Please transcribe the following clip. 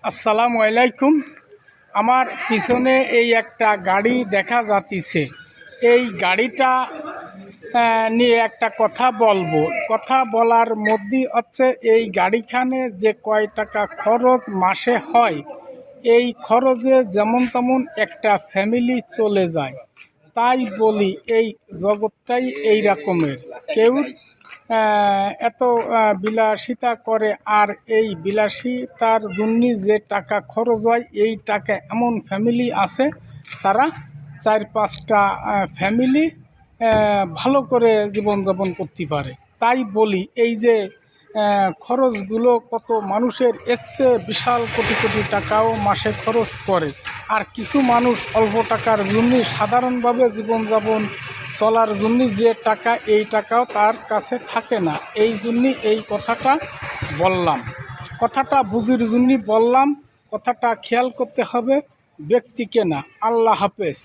আসসালামু আলাইকুম। আমার পিছনে এই একটা গাড়ি দেখা যাচ্ছে। এই গাড়িটা নিয়ে একটা কথা বলবো। কথা বলার মধ্যে হচ্ছে এই গাড়িখানে যে কয় টাকা খরচ মাসে হয়, এই খরচে যেমন তেমন একটা ফ্যামিলি চলে যায়। তাই বলি এই জগৎটাই এই রকমের। কেউ এত বিলাসিতা করে, আর এই বিলাসিতার জন্য যে টাকা খরচ হয়, এই টাকা এমন ফ্যামিলি আছে তারা 4-5টা ফ্যামিলি ভালো করে জীবনযাপন করতে পারে। তাই বলি এই যে খরচগুলো কত মানুষের এসছে, বিশাল কোটি কোটি টাকাও মাসে খরচ করে। আর কিছু মানুষ অল্প টাকার জন্য সাধারণভাবে জীবনযাপন চলার জন্য যে টাকা, এই টাকাও তার কাছে থাকে না। এই জন্যই এই কথাটা বললাম, কথাটা বুঝির জন্যই বললাম। কথাটা খেয়াল করতে হবে ব্যক্তিকে না। আল্লাহ হাফেজ।